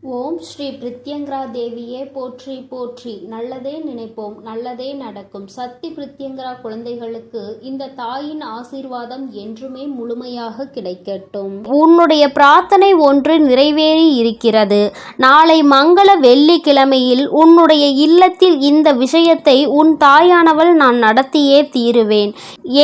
ஓம் ஸ்ரீ பிரித்யங்கரா தேவியே போற்றி போற்றி. நல்லதே நினைப்போம், நல்லதே நடக்கும். சக்தி பிரித்யங்கரா குழந்தைகளுக்கு இந்த தாயின் ஆசீர்வாதம் என்றுமே முழுமையாக கிடைக்கட்டும். உன்னுடைய பிரார்த்தனை ஒன்று நிறைவேறி இருக்கிறது. நாளை மங்கள வெள்ளிக்கிழமையில் உன்னுடைய இல்லத்தில் இந்த விஷயத்தை உன் தாயானவள் நான் நடத்தியே தீருவேன்.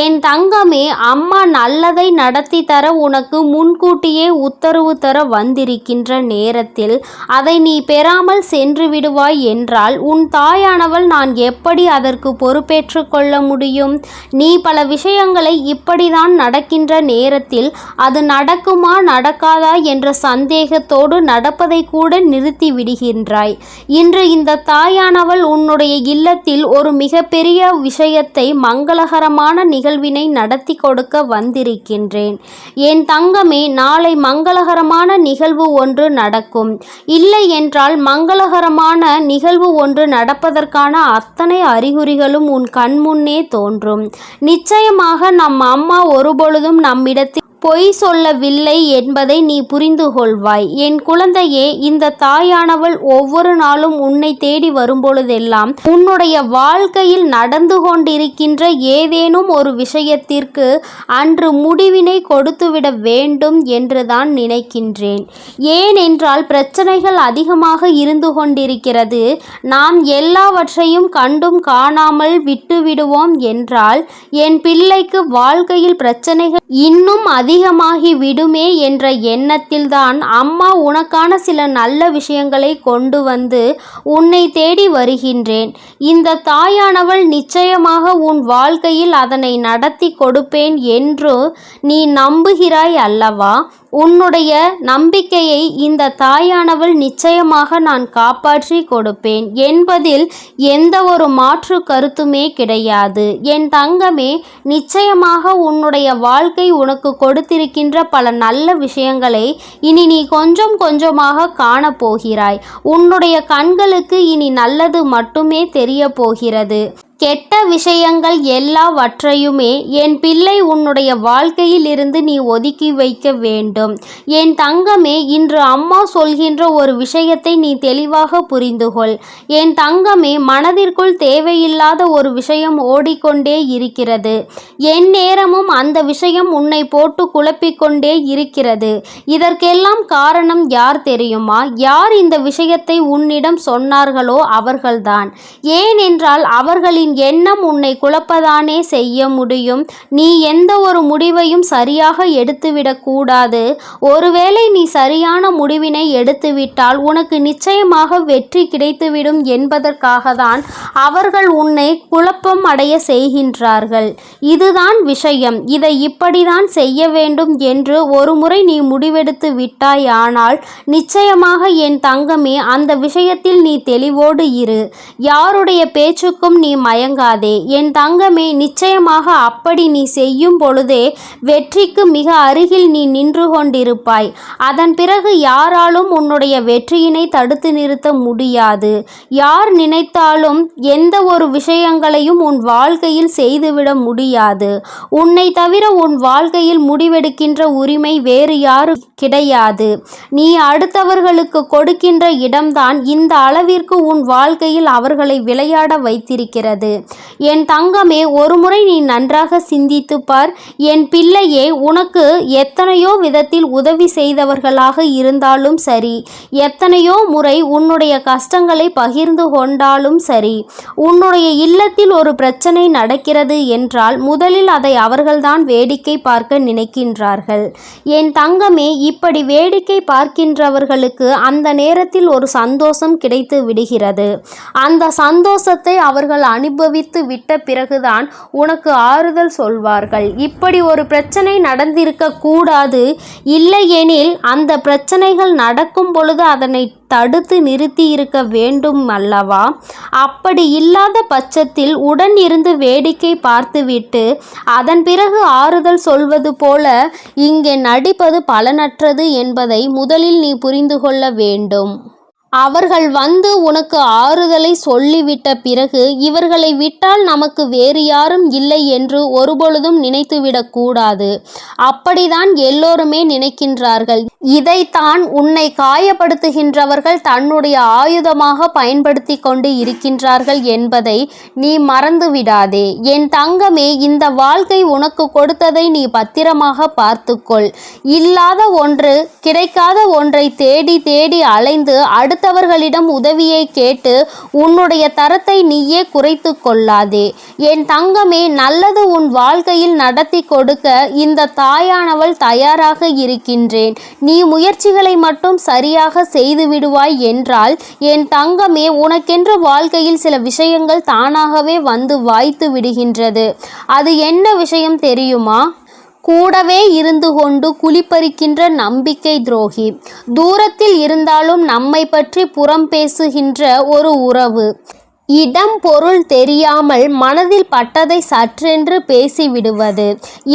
என் தங்கமே, அம்மா நல்லதை நடத்தி தர உனக்கு முன்கூட்டியே உத்தரவு தர வந்திருக்கின்ற நேரத்தில் அதை நீ பெறாமல் சென்று விடுவாய் என்றால் உன் தாயானவள் நான் எப்படி அதற்கு பொறுப்பேற்று கொள்ள முடியும்? நீ பல விஷயங்களை இப்படிதான் நடக்கின்ற நேரத்தில் அது நடக்குமா நடக்காதா என்ற சந்தேகத்தோடு நடப்பதை கூட நிறுத்தி விடுகின்றாய். இன்று இந்த தாயானவள் உன்னுடைய இல்லத்தில் ஒரு மிகப்பெரிய விஷயத்தை, மங்களகரமான நிகழ்வினை நடத்தி கொடுக்க வந்திருக்கின்றேன். என் தங்கமே, நாளை மங்களகரமான நிகழ்வு ஒன்று நடக்கும். இல்லை என்றால் மங்களகரமான நிகழ்வு ஒன்று நடப்பதற்கான அத்தனை அறிகுறிகளும் உன் கண்முன்னே தோன்றும். நிச்சயமாக நம் அம்மா ஒருபொழுதும் நம்மிடத்தில் பொய் சொல்லவில்லை என்பதை நீ புரிந்து கொள்வாய். என் குழந்தையே, இந்த தாயானவள் ஒவ்வொரு நாளும் உன்னை தேடி வரும்பொழுதெல்லாம் உன்னுடைய வாழ்க்கையில் நடந்து கொண்டிருக்கின்ற ஏதேனும் ஒரு விஷயத்திற்கு அன்று முடிவினை கொடுத்துவிட வேண்டும் என்றுதான் நினைக்கின்றேன். ஏனென்றால் பிரச்சனைகள் அதிகமாக இருந்து கொண்டிருக்கிறது. நாம் எல்லாவற்றையும் கண்டும் காணாமல் விட்டுவிடுவோம் என்றால் என் பிள்ளைக்கு வாழ்க்கையில் பிரச்சனைகள் இன்னும் அதிகமாகி விடுமே என்ற எண்ணத்தில்தான் அம்மா உனக்கான சில நல்ல விஷயங்களை கொண்டு வந்து உன்னை தேடி வருகின்றேன். இந்த தாயானவள் நிச்சயமாக உன் வாழ்க்கையில் அதனை நடத்தி கொடுப்பேன் என்று நீ நம்புகிறாய் அல்லவா? உன்னுடைய நம்பிக்கையை இந்த தாயானவள் நிச்சயமாக நான் காப்பாற்றி கொடுப்பேன் என்பதில் எந்த ஒரு மாற்று கருத்துமே கிடையாது. என் தங்கமே, நிச்சயமாக உன்னுடைய வாழ்க்கை உனக்கு கொடுத்திருக்கின்ற பல நல்ல விஷயங்களை இனி நீ கொஞ்சம் கொஞ்சமாக காணப்போகிறாய். உன்னுடைய கண்களுக்கு இனி நல்லது மட்டுமே தெரிய போகிறது. கெட்ட விஷயங்கள் எல்லாவற்றையுமே என் பிள்ளை உன்னுடைய வாழ்க்கையில் இருந்து நீ ஒதுக்கி வைக்க வேண்டும். என் தங்கமே, இன்று அம்மா சொல்கின்ற ஒரு விஷயத்தை நீ தெளிவாக புரிந்துகொள். என் தங்கமே, மனதிற்குள் தேவையில்லாத ஒரு விஷயம் ஓடிக்கொண்டே இருக்கிறது. என் நேரமும் அந்த விஷயம் உன்னை போட்டு குழப்பிக்கொண்டே இருக்கிறது. இதற்கெல்லாம் காரணம் யார் தெரியுமா? யார் இந்த விஷயத்தை உன்னிடம் சொன்னார்களோ அவர்கள்தான். ஏனென்றால் அவர்களின் எண்ணம் உன்னை குழப்பதானே செய்ய முடியும். நீ எந்த ஒரு முடிவையும் சரியாக எடுத்துவிடக் கூடாது. ஒருவேளை நீ சரியான முடிவினை எடுத்துவிட்டால் உனக்கு நிச்சயமாக வெற்றி கிடைத்துவிடும் என்பதற்காக தான் அவர்கள் உன்னை குழப்பம் அடைய செய்கின்றார்கள். இதுதான் விஷயம். இதை இப்படிதான் செய்ய வேண்டும் என்று ஒரு முறை நீ முடிவெடுத்து விட்டாயானால் நிச்சயமாக என் தங்கமே, அந்த விஷயத்தில் நீ தெளிவோடு இரு. யாருடைய பேச்சுக்கும் நீ மயங்காதே. என் தங்கமே, நிச்சயமாக அப்படி நீ செய்யும் பொழுதே வெற்றிக்கு மிக அருகில் நீ நின்று கொண்டிருப்பாய். அதன் பிறகு யாராலும் உன்னுடைய வெற்றியினை தடுத்து நிறுத்த முடியாது. யார் நினைத்தாலும் எந்த ஒரு விஷயங்களையும் உன் வாழ்க்கையில் செய்துவிட முடியாது. உன்னை தவிர உன் வாழ்க்கையில் முடிவெடுக்கின்ற உரிமை வேறு யாரும் கிடையாது. நீ அடுத்தவர்களுக்கு கொடுக்கின்ற இடம்தான் இந்த அளவிற்கு உன் வாழ்க்கையில் அவர்களை விளையாட வைத்திருக்கிறது. என் தங்கமே, ஒருமுறை நீ நன்றாக சிந்தித்து பார். என் பிள்ளையே, உனக்கு எத்தனையோ விதத்தில் உதவி செய்தவர்களாக இருந்தாலும் சரி, எத்தனையோ முறை உன்னுடைய கஷ்டங்களை பகிர்ந்து கொண்டாலும் சரி, உன்னுடைய இல்லத்தில் ஒரு பிரச்சனை நடக்கிறது என்றால் முதலில் அதை அவர்கள்தான் வேடிக்கை பார்க்க நினைக்கின்றார்கள். என் தங்கமே, இப்படி வேடிக்கை பார்க்கின்றவர்களுக்கு அந்த நேரத்தில் ஒரு சந்தோஷம் கிடைத்து விடுகிறது. அந்த சந்தோஷத்தை அவர்கள் அனுபவித்து விட்ட பிறகுதான் உனக்கு ஆறுதல் சொல்வார்கள். இப்படி ஒரு பிரச்சனை நடந்திருக்க கூடாது, இல்லையெனில் அந்த பிரச்சனைகள் நடக்கும் பொழுது அதனை தடுத்து நிறுத்தி இருக்க வேண்டும் அல்லவா? அப்படி இல்லாத பட்சத்தில் உடன் இருந்து வேடிக்கை பார்த்துவிட்டு அதன் பிறகு ஆறுதல் சொல்வது போல இங்கே நடிப்பது பலனற்றது என்பதை முதலில் நீ புரிந்து கொள்ள வேண்டும். அவர்கள் வந்து உனக்கு ஆறுதலை சொல்லிவிட்ட பிறகு இவர்களை விட்டால் நமக்கு வேறு யாரும் இல்லை என்று ஒருபொழுதும் நினைத்துவிடக் கூடாது. அப்படிதான் எல்லோருமே நினைக்கின்றார்கள். இதைத்தான் உன்னை காயப்படுத்துகின்றவர்கள் தன்னுடைய ஆயுதமாக பயன்படுத்தி கொண்டு இருக்கின்றார்கள் என்பதை நீ மறந்துவிடாதே. என் தங்கமே, இந்த வாழ்க்கை உனக்கு கொடுத்ததை நீ பத்திரமாக பார்த்துக்கொள். இல்லாத ஒன்று, கிடைக்காத ஒன்றை தேடி தேடி அலைந்து அடுத்தவர்களிடம் உதவியை கேட்டு உன்னுடைய தரத்தை நீயே குறைத்து கொள்ளாதே. என் தங்கமே, நல்லது உன் வாழ்க்கையில் நடத்தி கொடுக்க இந்த தாயானவள் தயாராக இருக்கின்றேன். நீ முயற்சிகளை மட்டும் சரியாக செய்து விடுவாய் என்றால் என் தங்கமே, உனக்கென்று வாழ்க்கையில் சில விஷயங்கள் தானாகவே வந்து வாய்த்து விடுகின்றது. அது என்ன விஷயம் தெரியுமா? கூடவே இருந்து கொண்டு குழிப்பறிக்கின்ற நம்பிக்கை துரோகி, தூரத்தில் இருந்தாலும் நம்மை பற்றி புறம் பேசுகின்ற ஒரு உறவு, இடம் பொருள் தெரியாமல் மனதில் பட்டதை சற்றென்று பேசிவிடுவது,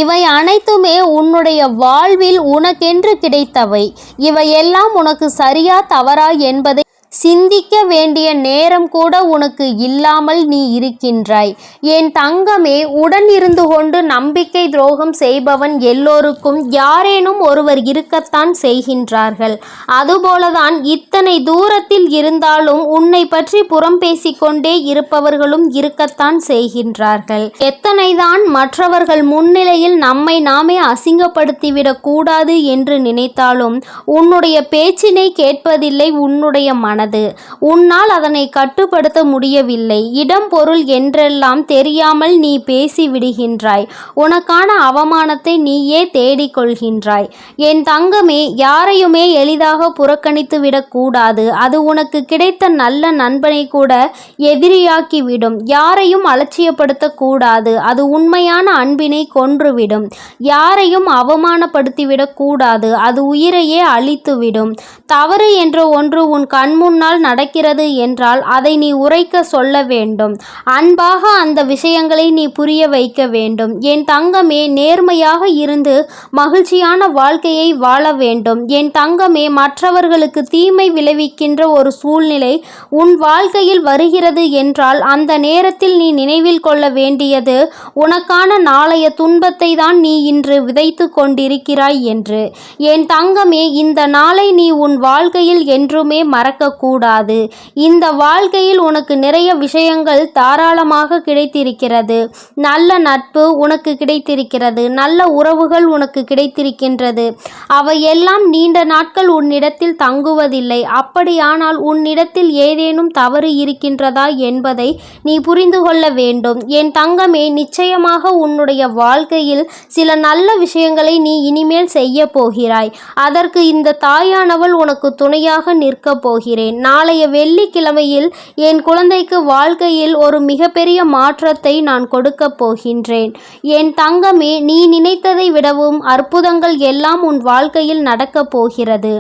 இவை அனைத்துமே உன்னுடைய வாழ்வில் உனக்கென்று கிடைத்தவை. இவையெல்லாம் உனக்கு சரியா தவறா என்பதை சிந்திக்க வேண்டிய நேரம் கூட உனக்கு இல்லாமல் நீ இருக்கின்றாய். என் தங்கமே, உடன் இருந்து கொண்டு நம்பிக்கை துரோகம் செய்பவன் எல்லோருக்கும் யாரேனும் ஒருவர் இருக்கத்தான் செய்கின்றார்கள். அதுபோலதான் இத்தனை தூரத்தில் இருந்தாலும் உன்னை பற்றி புறம் பேசிக்கொண்டே இருப்பவர்களும் இருக்கத்தான் செய்கின்றார்கள். எத்தனைதான் மற்றவர்கள் முன்னிலையில் நம்மை நாமே அசிங்கப்படுத்திவிடக் கூடாது என்று நினைத்தாலும் உன்னுடைய பேச்சினை கேட்பதில்லை உன்னுடைய மனது. உன்னால் அதனை கட்டுப்படுத்த முடியவில்லை. இடம் பொருள் என்றெல்லாம் தெரியாமல் நீ பேசி விடுகின்றாய். உனக்கான அவமானத்தை நீயே தேடிக்கொள்கின்றாய். என் தங்கமே, யாரையுமே எளிதாக புறக்கணித்து விடக்கூடாது. அது உனக்கு கிடைத்த நல்ல நண்பனை கூட எதிரியாக்கிவிடும். யாரையும் அலட்சியப்படுத்தக்கூடாது. அது உண்மையான அன்பினை கொன்றுவிடும். யாரையும் அவமானப்படுத்திவிடக் கூடாது. அது உயிரையே அழித்துவிடும். தவறு என்ற ஒன்று உன் கண்முன்னால் நடக்கிறது என்றால் அதை நீ உரைக்க சொல்ல வேண்டும். அன்பாக அந்த விஷயங்களை நீ புரிய வைக்க வேண்டும். என் தங்கமே, நேர்மையாக இருந்து மகிழ்ச்சியான வாழ்க்கையை வாழ வேண்டும். என் தங்கமே, மற்றவர்களுக்கு தீமை விளைவிக்கின்ற ஒரு சூழ்நிலை உன் வாழ்க்கையில் வருகிறது என்றால் அந்த நேரத்தில் நீ நினைவில் கொள்ள வேண்டியது உனக்கான நாளைய துன்பத்தை தான் நீ இன்று விதைத்து கொண்டிருக்கிறாய் என்று. என் தங்கமே, இந்த நாளை நீ உன் வாழ்க்கையில் என்றுமே மறக்கக்கூடாது. இந்த வாழ்க்கையில் உனக்கு நிறைய விஷயங்கள் தாராளமாக கிடைத்திருக்கிறது. நல்ல நட்பு உனக்கு கிடைத்திருக்கிறது. நல்ல உறவுகள் உனக்கு கிடைத்திருக்கின்றது. அவையெல்லாம் நீண்ட நாட்கள் உன்னிடத்தில் தங்குவதில்லை. அப்படியானால் உன்னிடத்தில் ஏதேனும் தவறு இருக்கின்றதா என்பதை நீ புரிந்து கொள்ள வேண்டும். என் தங்கமே, நிச்சயமாக உன்னுடைய வாழ்க்கையில் சில நல்ல விஷயங்களை நீ இனிமேல் செய்ய போகிறாய். அதற்கு இந்த தாயானவள் உனக்கு துணையாக நிற்கப் போகிறேன். நாளைய வெள்ளிக்கிழமையில் என் குழந்தைக்கு வாழ்க்கையில் ஒரு மிகப்பெரிய மாற்றத்தை நான் கொடுக்கப் போகின்றேன். என் தங்கமே, நீ நினைத்ததை விடவும் அற்புதங்கள் எல்லாம் உன் வாழ்க்கையில் நடக்கப் போகிறது.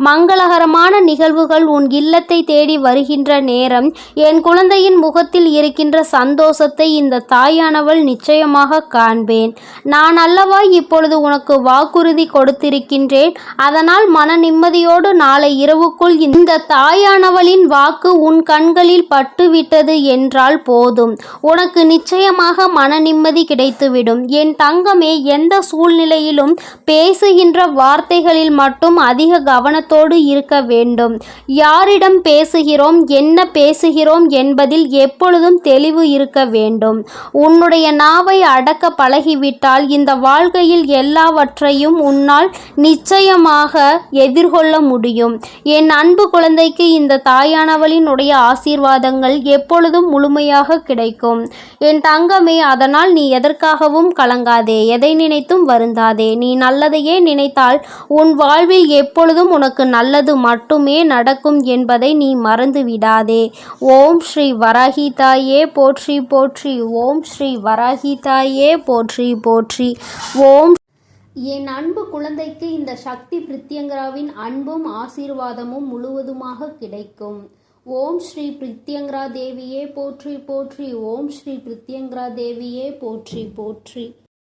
மங்களகரமான நிகழ்வுகள் உன் இல்லத்தை தேடி வருகின்ற நேரம் என் குழந்தையின் முகத்தில் இருக்கின்ற சந்தோஷத்தை இந்த தாயானவள் நிச்சயமாக காண்பேன். நான் அல்லவா இப்பொழுது உனக்கு வாக்குறுதி கொடுத்திருக்கின்றேன். அதனால் மன நிம்மதியோடு நாளை இரவுக்குள் இந்த தாயானவளின் வாக்கு உன் கண்களில் பட்டுவிட்டது என்றால் போதும். உனக்கு நிச்சயமாக மன நிம்மதி கிடைத்துவிடும். என் தங்கமே, எந்த சூழ்நிலையிலும் பேசுகின்ற வார்த்தைகளில் மட்டும் அதிக கவனத்தோடு இருக்க வேண்டும். யாரிடம் பேசுகிறோம், என்ன பேசுகிறோம் என்பதில் எப்பொழுதும் தெளிவு இருக்க வேண்டும். உன்னுடைய நாவை அடக்க பழகிவிட்டால் இந்த வாழ்க்கையில் எல்லாவற்றையும் உன்னால் நிச்சயமாக எதிர்கொள்ள முடியும். என் அன்பு குழந்தைக்கு இந்த தாயானவளினுடைய ஆசீர்வாதங்கள் எப்பொழுதும் முழுமையாக கிடைக்கும். என் தங்கமே, அதனால் நீ எதற்காகவும் கலங்காதே. எதை நினைத்தும் வருந்தாதே. நீ நல்லதையே நினைத்தால் உன் வாழ்வில் எப்பொழுதும் உனக்கு நல்லது மட்டுமே நடக்கும் என்பதை நீ மறந்து விடாதே. ஓம் ஸ்ரீ வராகி தாயே போற்றி போற்றி. ஓம் ஸ்ரீ வராகி தாயே போற்றி போற்றி. ஓம். என் அன்பு குழந்தைக்கு இந்த சக்தி பிரித்யங்கராவின் அன்பும் ஆசீர்வாதமும் முழுவதுமாக கிடைக்கும். ஓம் ஸ்ரீ பிரித்யங்கரா தேவியே போற்றி போற்றி. ஓம் ஸ்ரீ பிரித்யங்கரா தேவியே போற்றி போற்றி.